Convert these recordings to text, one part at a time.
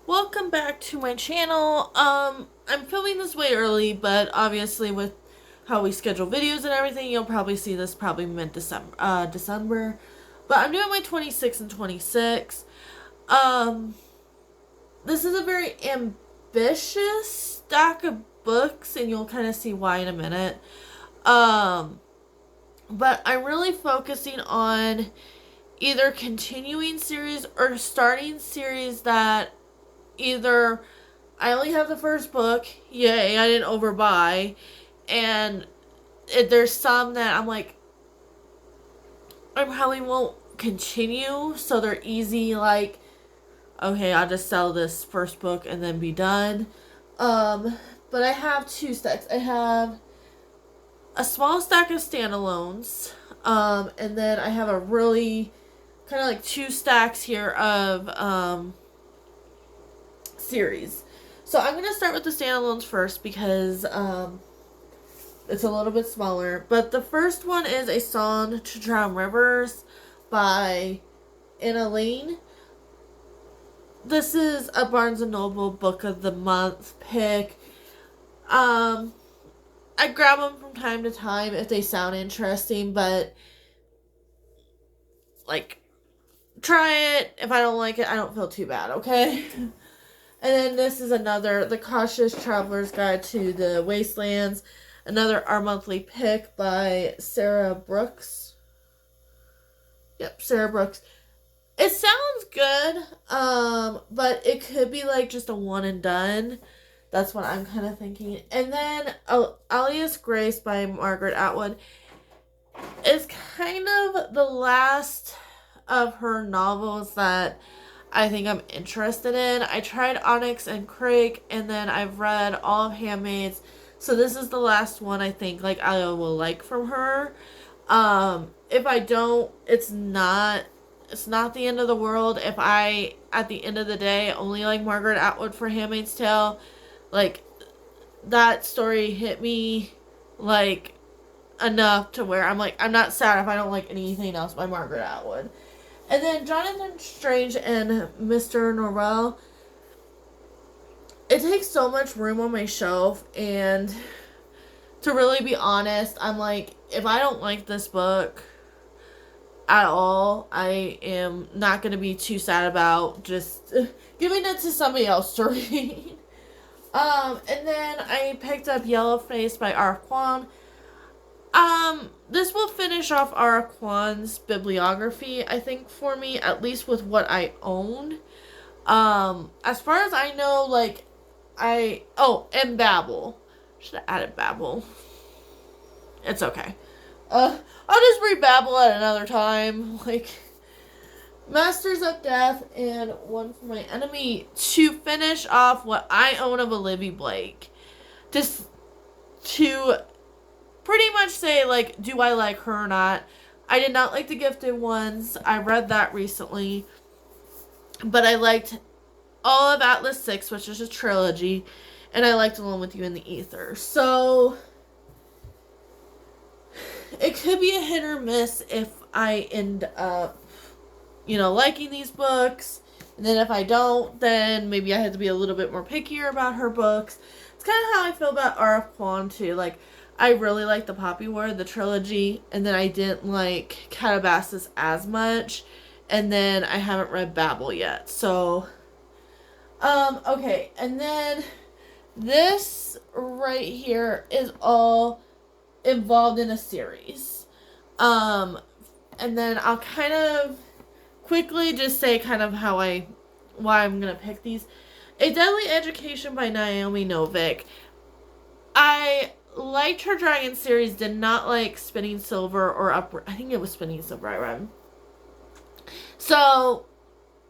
Welcome back to my channel. I'm filming this way early, but obviously with how we schedule videos and everything, you'll probably see this probably December. But I'm doing my 26 and 26. Um, this is a very ambitious stack of books, and you'll kind of see why in a minute. Um, but I'm really focusing on either continuing series or starting series that either I only have the first book, yay, I didn't overbuy, and there's some that I'm like, I probably won't continue, so they're easy, like, okay, I'll just sell this first book and then be done. But I have two stacks. I have a small stack of standalones, and then I have a really kind of like two stacks here of series. So I'm going to start with the standalones first because it's a little bit smaller. But the first one is A Song to Drown Rivers by Anna Lane. This is a Barnes & Noble Book of the Month pick. I grab them from time to time if they sound interesting, but like, try it. If I don't like it, I don't feel too bad, okay? And then this is another, The Cautious Traveler's Guide to the Wastelands. Another Our Monthly pick by Sarah Brooks. Yep, Sarah Brooks. It sounds good, but it could be like just a one and done. That's what I'm kind of thinking. And then Alias Grace by Margaret Atwood is kind of the last of her novels that I think I'm interested in. I tried Onyx and Craig, and then I've read all of Handmaids. So this is the last one I think like I will like from her. If I don't, it's not the end of the world. If I at the end of the day only like Margaret Atwood for Handmaid's Tale, like that story hit me like enough to where I'm like I'm not sad if I don't like anything else by Margaret Atwood. And then Jonathan Strange and Mr. Norrell. It takes so much room on my shelf, and to really be honest, I'm like, if I don't like this book at all, I am not going to be too sad about just giving it to somebody else to read. And then I picked up Yellow Face by R. Kwan. This will finish off Ara Kwan's bibliography, I think, for me, at least with what I own. As far as I know, like, and Babel. Should have added Babel. It's okay. I'll just read Babel at another time. Like, Masters of Death and One for My Enemy to finish off what I own of Olivia Blake. Just to pretty much say, like, do I like her or not? I did not like The Gifted Ones. I read that recently. But I liked all of Atlas 6, which is a trilogy. And I liked Alone with You in the Ether. So, it could be a hit or miss if I end up, liking these books. And then if I don't, then maybe I have to be a little bit more pickier about her books. It's kind of how I feel about R.F. Kwan, too. Like, I really like the Poppy War, the trilogy, and then I didn't like Calabasas as much, and then I haven't read Babel yet. So, okay, and then this right here is all involved in a series. And then I'll kind of quickly just say kind of why I'm gonna pick these. A Deadly Education by Naomi Novik. I liked her Dragon series, did not like Spinning Silver or Upward. I think it was Spinning Silver I read. So,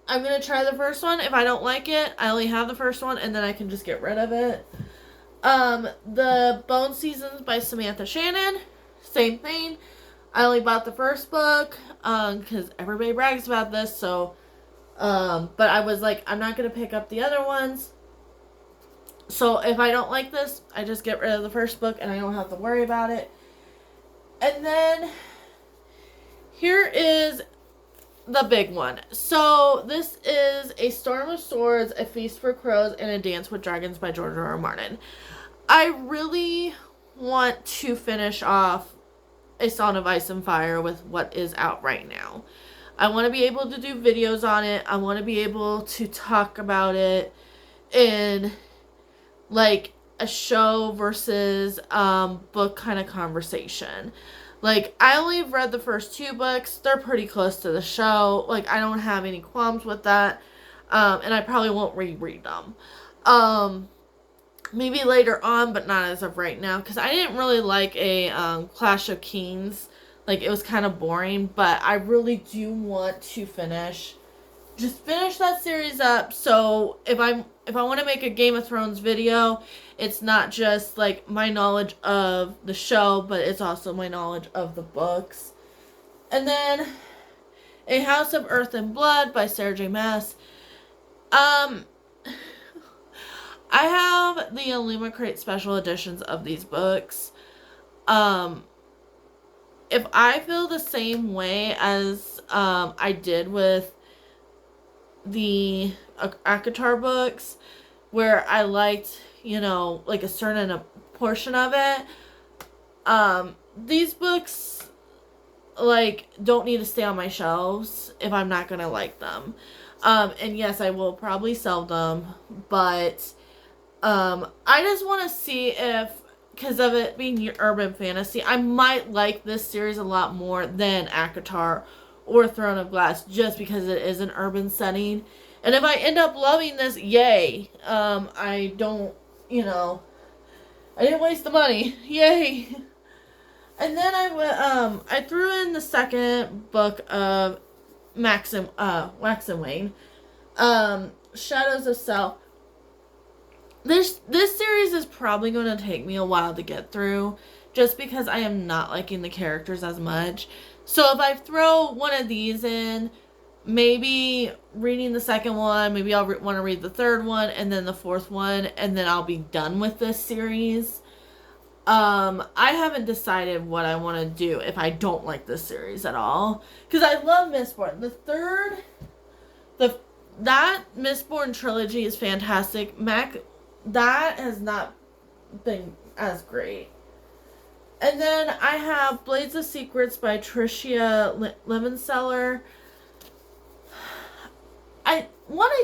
I'm going to try the first one. If I don't like it, I only have the first one, and then I can just get rid of it. The Bone Seasons by Samantha Shannon. Same thing. I only bought the first book, because everybody brags about this, so, but I was like, I'm not going to pick up the other ones. So if I don't like this, I just get rid of the first book and I don't have to worry about it. And then here is the big one. So this is A Storm of Swords, A Feast for Crows, and A Dance with Dragons by George R. R. Martin. I really want to finish off A Song of Ice and Fire with what is out right now. I want to be able to do videos on it. I want to be able to talk about it in like a show versus book kind of conversation. Like, I only read the first 2 books. They're pretty close to the show. Like, I don't have any qualms with that. And I probably won't reread them. Maybe later on, but not as of right now. Because I didn't really like a Clash of Kings. Like, it was kind of boring. But I really do want to finish that series up. So, if I want to make a Game of Thrones video, it's not just like my knowledge of the show, but it's also my knowledge of the books. And then A House of Earth and Blood by Sarah J. Maas. I have the Illumicrate special editions of these books. If I feel the same way as I did with the ACOTAR books, where I liked, like a certain portion of it, these books, like, don't need to stay on my shelves if I'm not gonna like them. And yes, I will probably sell them, but I just want to see if, because of it being urban fantasy, I might like this series a lot more than ACOTAR or Throne of Glass, just because it is an urban setting. And if I end up loving this, yay. I don't, I didn't waste the money. Yay. And then I threw in the second book of Wax and Wayne, Shadows of Self. This series is probably going to take me a while to get through, just because I am not liking the characters as much. So if I throw one of these in, maybe reading the second one, maybe I'll want to read the third one, and then the fourth one, and then I'll be done with this series. I haven't decided what I want to do if I don't like this series at all, because I love Mistborn. That Mistborn trilogy is fantastic. That has not been as great. And then I have Blades of Secrets by Tricia Lemonseller. I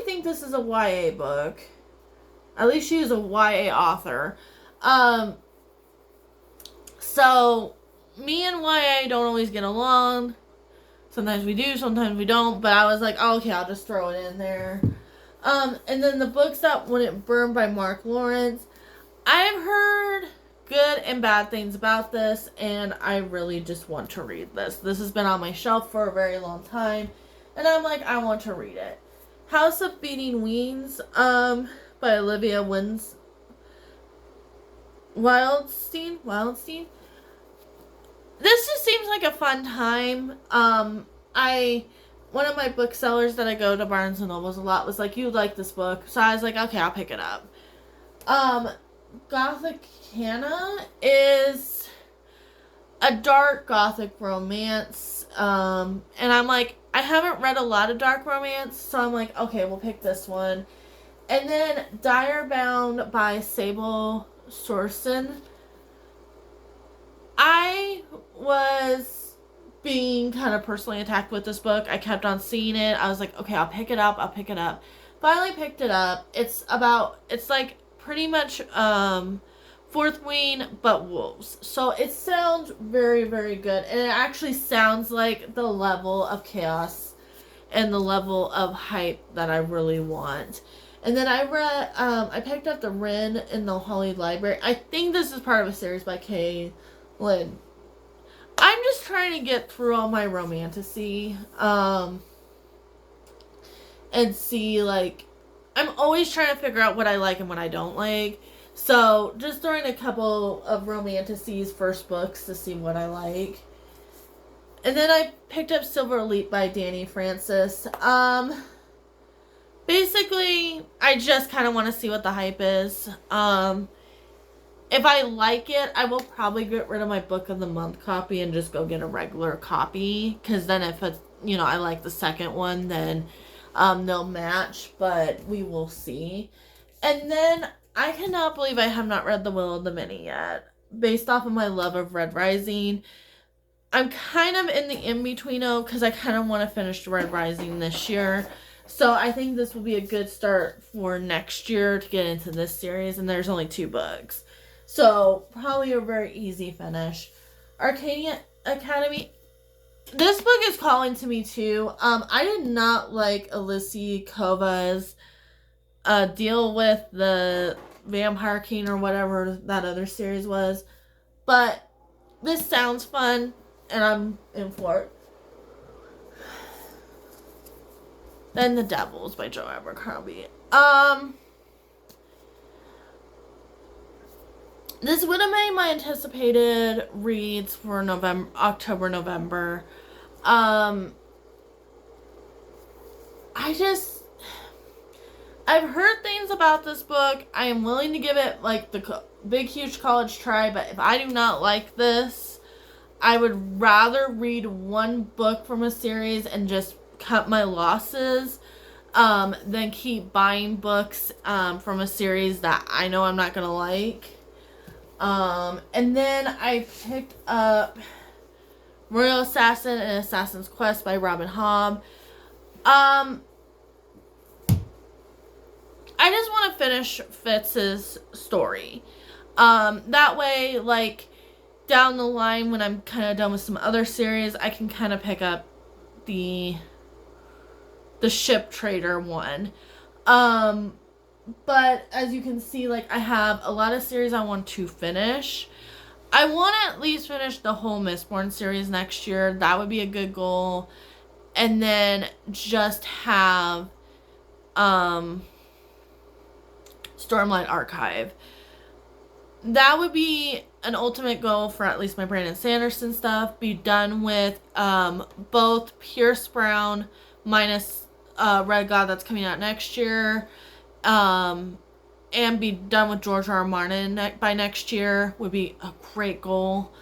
think this is a YA book. At least she is a YA author. So, me and YA don't always get along. Sometimes we do, sometimes we don't. But I was like, oh, okay, I'll just throw it in there. And then the books that Wouldn't Burn by Mark Lawrence. I've heard good and bad things about this, and I really just want to read this. This has been on my shelf for a very long time, and I'm like, I want to read it. House of Beating Wings, by Olivia Wildstein. This just seems like a fun time. One of my booksellers that I go to Barnes & Nobles a lot was like, you like this book. So I was like, okay, I'll pick it up. Gothicana is a dark gothic romance. And I'm like, I haven't read a lot of dark romance, so I'm like, okay, we'll pick this one. And then Direbound by Sable Sorsen. I was being kind of personally attacked with this book. I kept on seeing it. I was like, okay, I'll pick it up. Finally picked it up. It's like pretty much Fourth Wing, but wolves. So it sounds very, very good. And it actually sounds like the level of chaos and the level of hype that I really want. And then I picked up The Wren in the Holly Library. I think this is part of a series by Kay Lynn. I'm just trying to get through all my romantasy, and see, like, I'm always trying to figure out what I like and what I don't like. So, just throwing a couple of romantasy's first books to see what I like. And then I picked up Silver Leap by Danny Francis. Basically, I just kind of want to see what the hype is. If I like it, I will probably get rid of my Book of the Month copy and just go get a regular copy. Because then if I like the second one, then they'll match, but we will see. And then I cannot believe I have not read The Will of the Many yet. Based off of my love of Red Rising, I'm kind of in the in-betweeno because I kind of want to finish Red Rising this year. So I think this will be a good start for next year to get into this series, and there's only 2 books. So probably a very easy finish. Arcadian Academy. This book is calling to me too. I did not like Alicia Kova's deal with the Vampire King or whatever that other series was. But this sounds fun, and I'm in for it. Then The Devils by Joe Abercrombie. This would have made my anticipated reads for October, November. I've heard things about this book. I am willing to give it like the big huge college try, but if I do not like this, I would rather read one book from a series and just cut my losses than keep buying books from a series that I know I'm not gonna like. And then I picked up Royal Assassin and Assassin's Quest by Robin Hobb. I just want to finish Fitz's story. That way, like, down the line when I'm kind of done with some other series, I can kind of pick up the ship trader one. But as you can see, like, I have a lot of series I want to finish. I want to at least finish the whole Mistborn series next year. That would be a good goal. And then just have Stormlight Archive. That would be an ultimate goal for at least my Brandon Sanderson stuff. Be done with both Pierce Brown minus Red God that's coming out next year, and be done with George R. R. Martin by next year would be a great goal.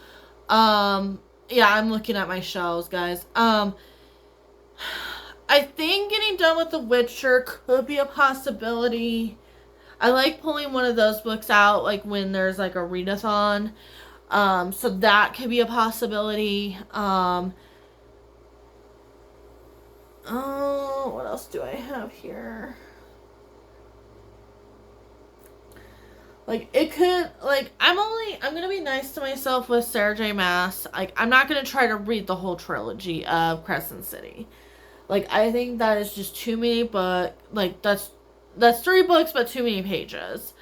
Yeah, I'm looking at my shelves, guys. I think getting done with The Witcher could be a possibility. I like pulling one of those books out like when there's like a readathon. So that could be a possibility. Oh, what else do I have here? Like, it could, like, I'm gonna be nice to myself with Sarah J. Maas. Like, I'm not gonna try to read the whole trilogy of Crescent City. Like, I think that is just too many books. Like, that's 3 books, but too many pages.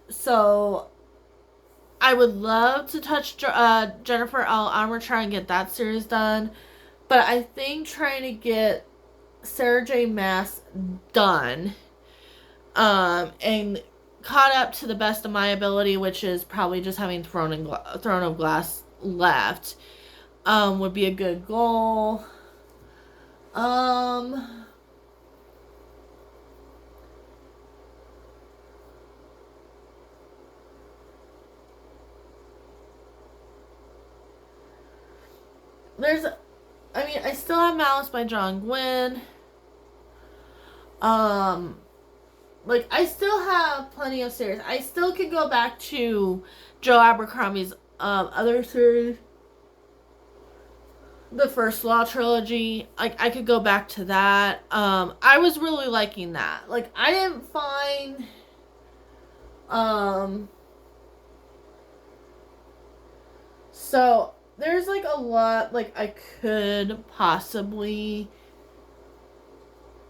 So, I would love to touch Jennifer L. Armour, try and get that series done. But I think trying to get Sarah J. Maas done, and caught up to the best of my ability, which is probably just having Throne of Glass left, would be a good goal. I still have Malice by John Gwynne. Like, I still have plenty of series. I still could go back to Joe Abercrombie's other series. The First Law trilogy. Like, I could go back to that. I was really liking that. Like, I didn't find so there's like a lot like I could possibly,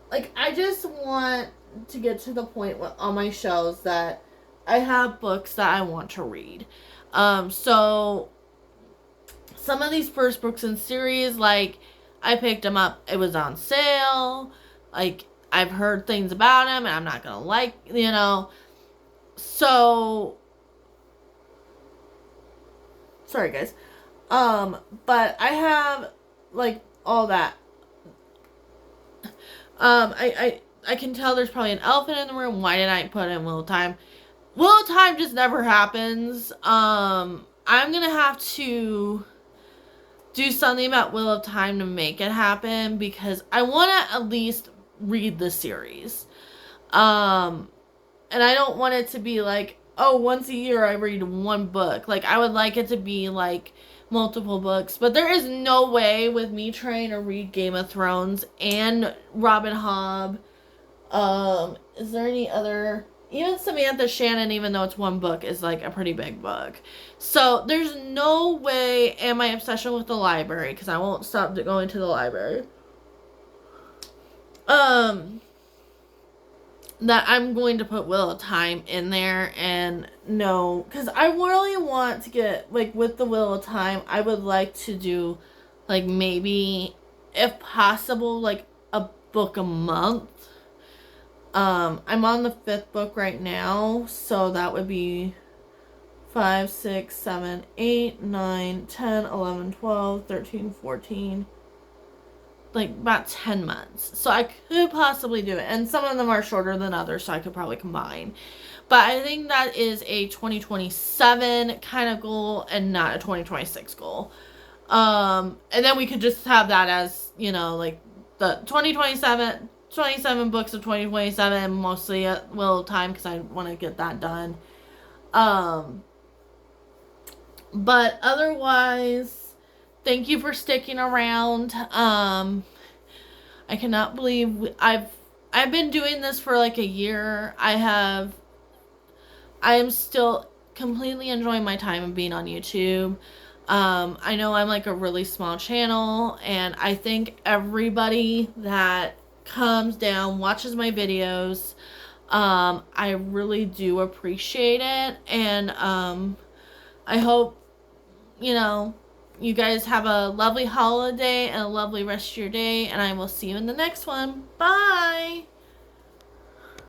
like, I just want to get to the point on my shelves that I have books that I want to read. So some of these first books in series, like, I picked them up, it was on sale, like, I've heard things about them and I'm not gonna like, so sorry guys. But I have like all that. I can tell there's probably an elephant in the room. Why did I put in Wheel of Time? Wheel of Time just never happens. I'm gonna have to do something about Wheel of Time to make it happen, because I want to at least read the series. And I don't want it to be like, oh, once a year I read one book. Like, I would like it to be like multiple books. But there is no way with me trying to read Game of Thrones and Robin Hobb. Is there any other? Even Samantha Shannon, even though it's one book, is like a pretty big book. So there's no way, and my obsession with the library, because I won't stop going to the library. That I'm going to put Wheel of Time in there, and no, because I really want to get, like, with the Wheel of Time, I would like to do, like, maybe, if possible, like, a book a month. I'm on the 5th book right now, so that would be 5, 6, 7, 8, 9, 10, 11, 12, 13, 14, like about 10 months. So I could possibly do it. And some of them are shorter than others, so I could probably combine. But I think that is a 2027 kind of goal and not a 2026 goal. And then we could just have that as, you know, like the 27 books of 2027, mostly at Wheel of Time, because I want to get that done. But otherwise, thank you for sticking around. I cannot believe I've been doing this for like a year. I am still completely enjoying my time of being on YouTube. I know I'm like a really small channel, and I think everybody that comes down, watches my videos, I really do appreciate it, and I hope, you know, you guys have a lovely holiday and a lovely rest of your day, and I will see you in the next one. Bye!